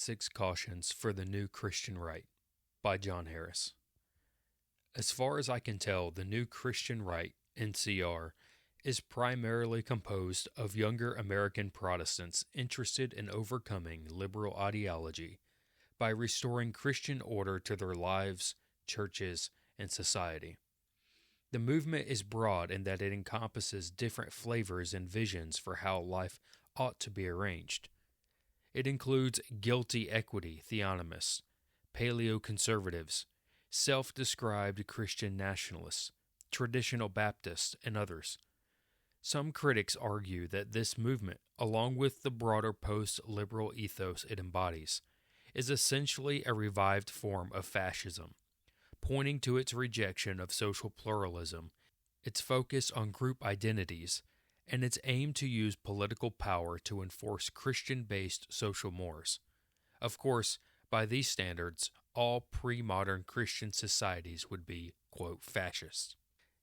6 Cautions for the New Christian Right by John Harris. As far as I can tell, the New Christian Right, NCR, is primarily composed of younger American Protestants interested in overcoming liberal ideology by restoring Christian order to their lives, churches, and society. The movement is broad in that it encompasses different flavors and visions for how life ought to be arranged. It includes guilty equity theonomists, paleo-conservatives, self-described Christian nationalists, traditional Baptists, and others. Some critics argue that this movement, along with the broader post-liberal ethos it embodies, is essentially a revived form of fascism, pointing to its rejection of social pluralism, its focus on group identities, and its aim to use political power to enforce Christian-based social mores. Of course, by these standards, all pre-modern Christian societies would be, quote, fascist.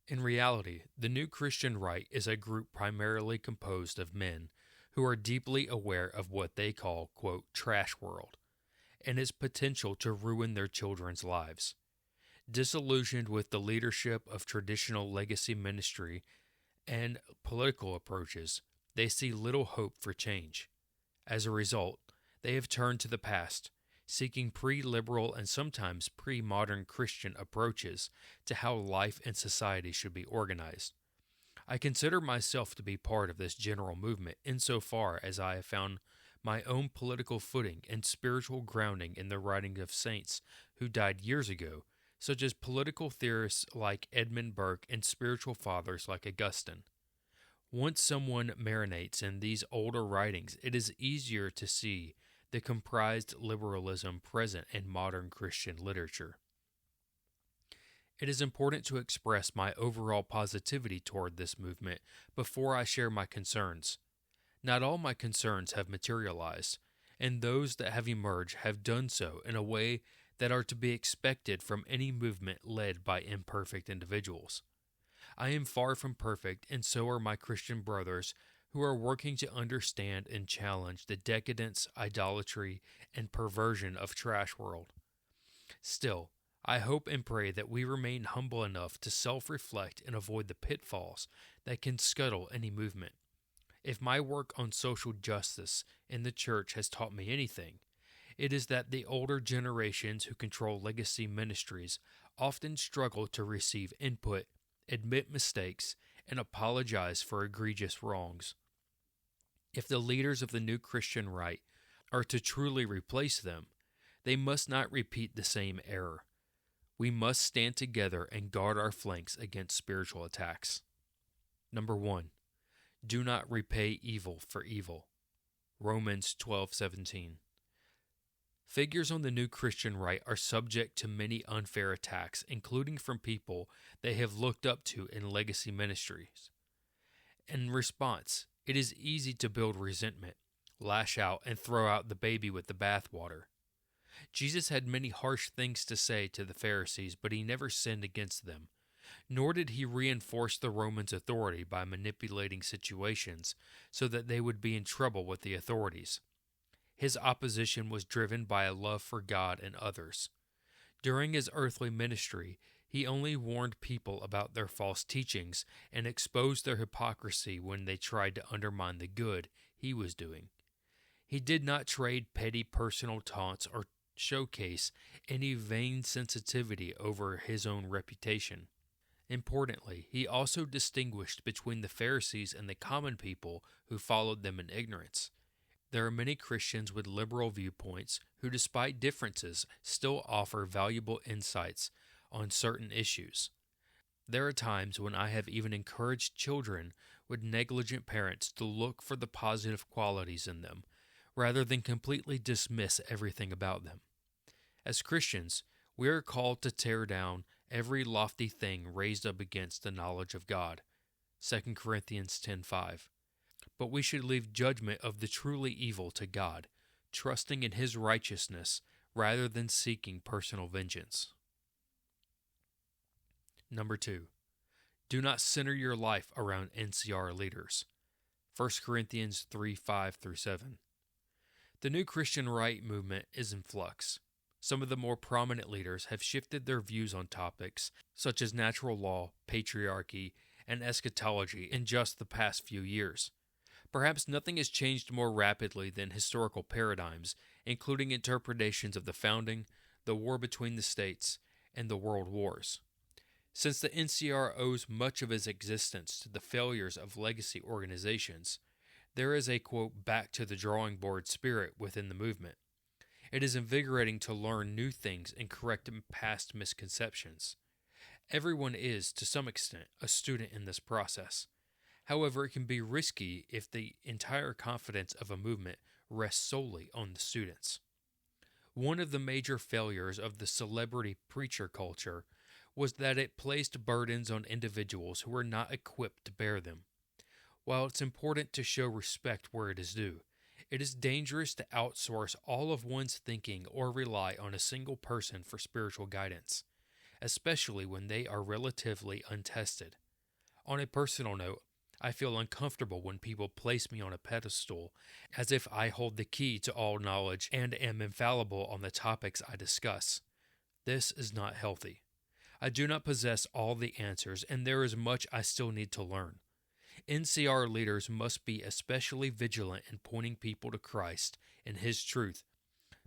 In reality, the New Christian Right is a group primarily composed of men who are deeply aware of what they call, quote, trash world, and its potential to ruin their children's lives. Disillusioned with the leadership of traditional legacy ministry and political approaches, they see little hope for change. As a result, they have turned to the past, seeking pre-liberal and sometimes pre-modern Christian approaches to how life and society should be organized. I consider myself to be part of this general movement insofar as I have found my own political footing and spiritual grounding in the writings of saints who died years ago, such as political theorists like Edmund Burke and spiritual fathers like Augustine. Once someone marinates in these older writings, it is easier to see the comprised liberalism present in modern Christian literature. It is important to express my overall positivity toward this movement before I share my concerns. Not all my concerns have materialized, and those that have emerged have done so in a way that are to be expected from any movement led by imperfect individuals. I am far from perfect, and so are my Christian brothers who are working to understand and challenge the decadence, idolatry, and perversion of trash world. Still, I hope and pray that we remain humble enough to self-reflect and avoid the pitfalls that can scuttle any movement. If my work on social justice in the church has taught me anything, it is that the older generations who control legacy ministries often struggle to receive input, admit mistakes, and apologize for egregious wrongs. If the leaders of the New Christian Right are to truly replace them, they must not repeat the same error. We must stand together and guard our flanks against spiritual attacks. Number 1. Do not repay evil for evil. Romans 12:17. Figures on the New Christian Right are subject to many unfair attacks, including from people they have looked up to in legacy ministries. In response, it is easy to build resentment, lash out, and throw out the baby with the bathwater. Jesus had many harsh things to say to the Pharisees, but he never sinned against them, nor did he reinforce the Romans' authority by manipulating situations so that they would be in trouble with the authorities. His opposition was driven by a love for God and others. During his earthly ministry, he only warned people about their false teachings and exposed their hypocrisy when they tried to undermine the good he was doing. He did not trade petty personal taunts or showcase any vain sensitivity over his own reputation. Importantly, he also distinguished between the Pharisees and the common people who followed them in ignorance. There are many Christians with liberal viewpoints who, despite differences, still offer valuable insights on certain issues. There are times when I have even encouraged children with negligent parents to look for the positive qualities in them, rather than completely dismiss everything about them. As Christians, we are called to tear down every lofty thing raised up against the knowledge of God. 2 Corinthians 10:5. But we should leave judgment of the truly evil to God, trusting in His righteousness rather than seeking personal vengeance. Number 2. Do not center your life around NCR leaders. 1 Corinthians 3:5-7. The new Christian right movement is in flux. Some of the more prominent leaders have shifted their views on topics such as natural law, patriarchy, and eschatology in just the past few years. Perhaps nothing has changed more rapidly than historical paradigms, including interpretations of the founding, the war between the states, and the world wars. Since the NCR owes much of its existence to the failures of legacy organizations, there is a quote, back to the drawing board spirit within the movement. It is invigorating to learn new things and correct past misconceptions. Everyone is, to some extent, a student in this process. However, it can be risky if the entire confidence of a movement rests solely on the students. One of the major failures of the celebrity preacher culture was that it placed burdens on individuals who were not equipped to bear them. While it's important to show respect where it is due, it is dangerous to outsource all of one's thinking or rely on a single person for spiritual guidance, especially when they are relatively untested. On a personal note, I feel uncomfortable when people place me on a pedestal as if I hold the key to all knowledge and am infallible on the topics I discuss. This is not healthy. I do not possess all the answers, and there is much I still need to learn. NCR leaders must be especially vigilant in pointing people to Christ and His truth,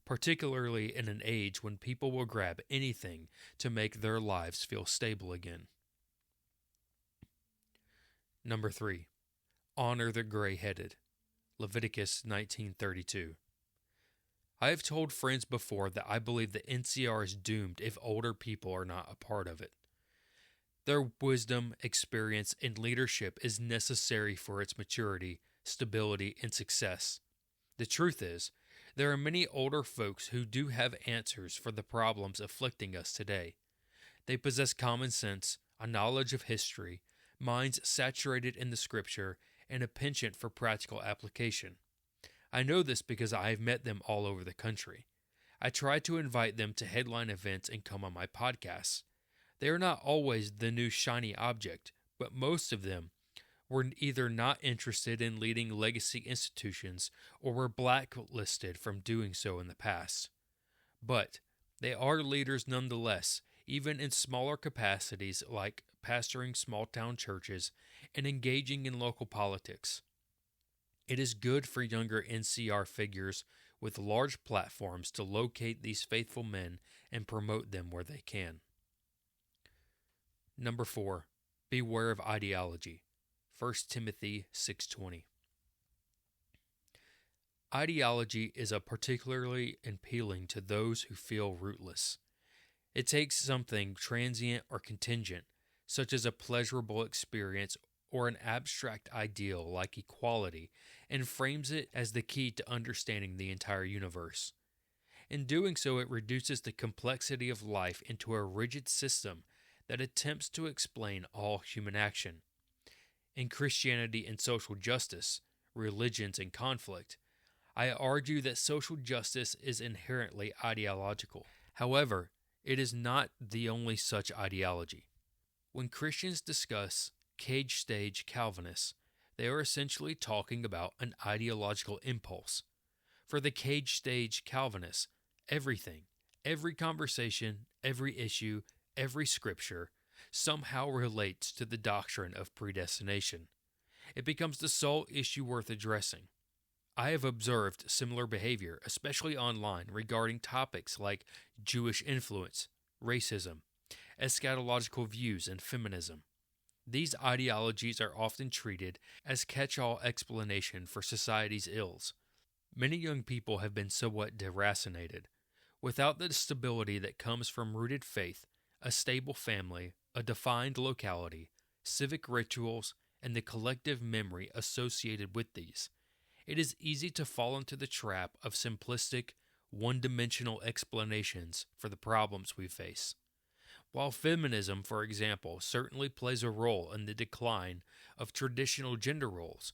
particularly in an age when people will grab anything to make their lives feel stable again. Number 3. Honor the gray-headed. Leviticus 19:32. I have told friends before that I believe the NCR is doomed if older people are not a part of it. Their wisdom, experience, and leadership is necessary for its maturity, stability, and success. The truth is, there are many older folks who do have answers for the problems afflicting us today. They possess common sense, a knowledge of history, minds saturated in the Scripture, and a penchant for practical application. I know this because I have met them all over the country. I try to invite them to headline events and come on my podcasts. They are not always the new shiny object, but most of them were either not interested in leading legacy institutions or were blacklisted from doing so in the past. But they are leaders nonetheless, even in smaller capacities like pastoring small-town churches and engaging in local politics. It is good for younger NCR figures with large platforms to locate these faithful men and promote them where they can. Number 4. Beware of ideology. 1 Timothy 6:20. Ideology is particularly appealing to those who feel rootless. It takes something transient or contingent, such as a pleasurable experience or an abstract ideal like equality, and frames it as the key to understanding the entire universe. In doing so, it reduces the complexity of life into a rigid system that attempts to explain all human action. In Christianity and social justice, religions and conflict, I argue that social justice is inherently ideological. However, it is not the only such ideology. When Christians discuss cage-stage Calvinists, they are essentially talking about an ideological impulse. For the cage-stage Calvinists, everything, every conversation, every issue, every scripture, somehow relates to the doctrine of predestination. It becomes the sole issue worth addressing. I have observed similar behavior, especially online, regarding topics like Jewish influence, racism, eschatological views, and feminism. These ideologies are often treated as catch-all explanation for society's ills. Many young people have been somewhat deracinated. Without the stability that comes from rooted faith, a stable family, a defined locality, civic rituals, and the collective memory associated with these, it is easy to fall into the trap of simplistic, one-dimensional explanations for the problems we face. While feminism, for example, certainly plays a role in the decline of traditional gender roles,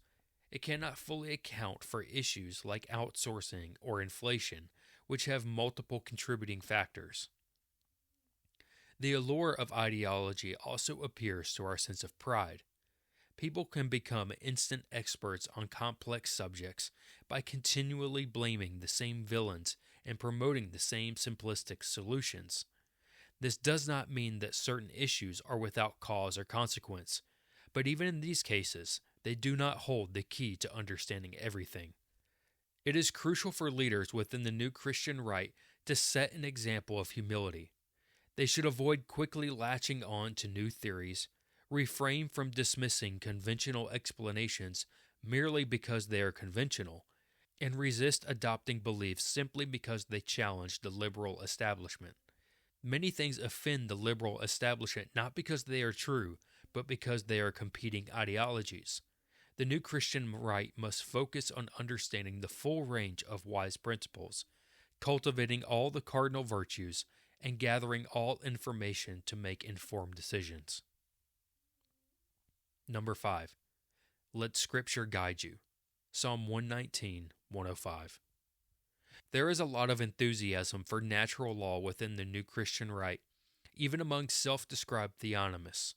it cannot fully account for issues like outsourcing or inflation, which have multiple contributing factors. The allure of ideology also appears to our sense of pride. People can become instant experts on complex subjects by continually blaming the same villains and promoting the same simplistic solutions. This does not mean that certain issues are without cause or consequence, but even in these cases, they do not hold the key to understanding everything. It is crucial for leaders within the new Christian right to set an example of humility. They should avoid quickly latching on to new theories, refrain from dismissing conventional explanations merely because they are conventional, and resist adopting beliefs simply because they challenge the liberal establishment. Many things offend the liberal establishment not because they are true, but because they are competing ideologies. The new Christian right must focus on understanding the full range of wise principles, cultivating all the cardinal virtues, and gathering all information to make informed decisions. Number 5. Let Scripture guide you. Psalm 119, 105. There is a lot of enthusiasm for natural law within the new Christian right, even among self-described theonomists.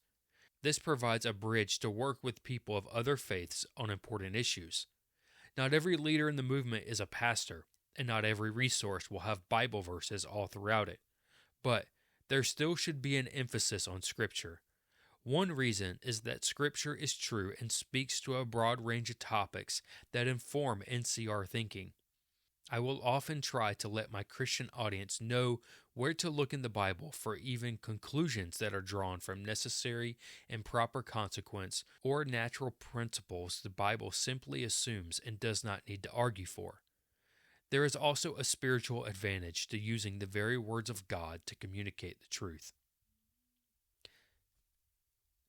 This provides a bridge to work with people of other faiths on important issues. Not every leader in the movement is a pastor, and not every resource will have Bible verses all throughout it. But there still should be an emphasis on Scripture. One reason is that Scripture is true and speaks to a broad range of topics that inform NCR thinking. I will often try to let my Christian audience know where to look in the Bible for even conclusions that are drawn from necessary and proper consequence or natural principles the Bible simply assumes and does not need to argue for. There is also a spiritual advantage to using the very words of God to communicate the truth.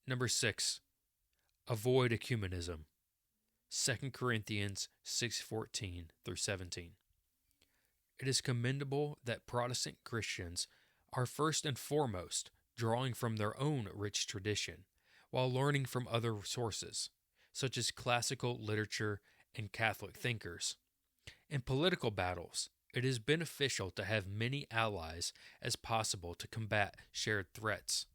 Number 6. Avoid ecumenism. 2 Corinthians 6:14 through 17. It is commendable that Protestant Christians are first and foremost drawing from their own rich tradition, while learning from other sources, such as classical literature and Catholic thinkers. In political battles, it is beneficial to have many allies as possible to combat shared threats.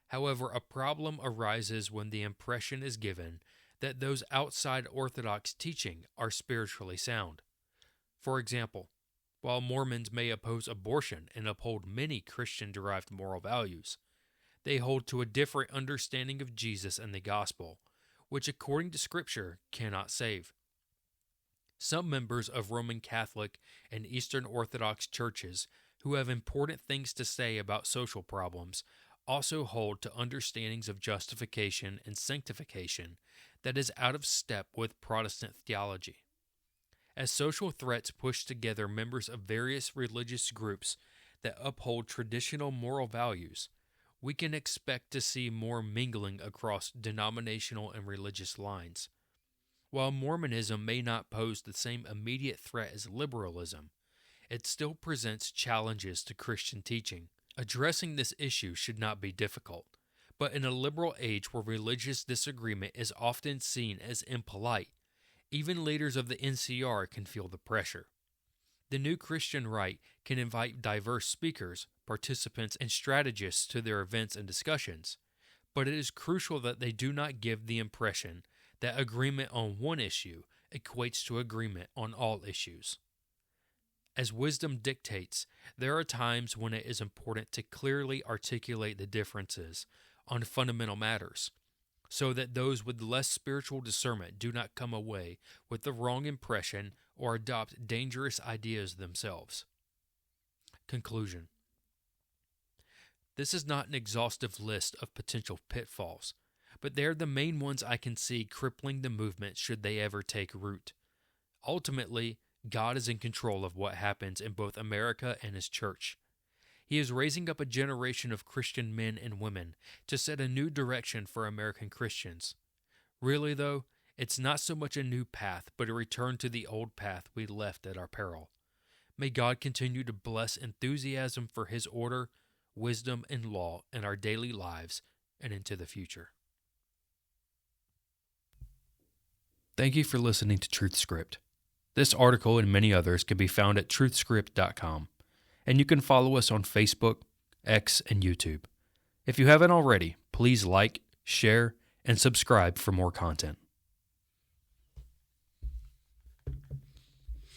However, a problem arises when the impression is given that those outside Orthodox teaching are spiritually sound. For example, while Mormons may oppose abortion and uphold many Christian-derived moral values, they hold to a different understanding of Jesus and the gospel, which according to Scripture cannot save. Some members of Roman Catholic and Eastern Orthodox churches who have important things to say about social problems also hold to understandings of justification and sanctification that is out of step with Protestant theology. As social threats push together members of various religious groups that uphold traditional moral values, we can expect to see more mingling across denominational and religious lines. While Mormonism may not pose the same immediate threat as liberalism, it still presents challenges to Christian teaching. Addressing this issue should not be difficult, but in a liberal age where religious disagreement is often seen as impolite, even leaders of the NCR can feel the pressure. The new Christian right can invite diverse speakers, participants, and strategists to their events and discussions, but it is crucial that they do not give the impression that agreement on one issue equates to agreement on all issues. As wisdom dictates, there are times when it is important to clearly articulate the differences on fundamental matters, so that those with less spiritual discernment do not come away with the wrong impression or adopt dangerous ideas themselves. Conclusion. This is not an exhaustive list of potential pitfalls, but they are the main ones I can see crippling the movement should they ever take root. Ultimately, God is in control of what happens in both America and His church. He is raising up a generation of Christian men and women to set a new direction for American Christians. Really, though, it's not so much a new path, but a return to the old path we left at our peril. May God continue to bless enthusiasm for His order, wisdom, and law in our daily lives and into the future. Thank you for listening to TruthScript. This article and many others can be found at truthscript.com, and you can follow us on Facebook, X, and YouTube. If you haven't already, please like, share, and subscribe for more content.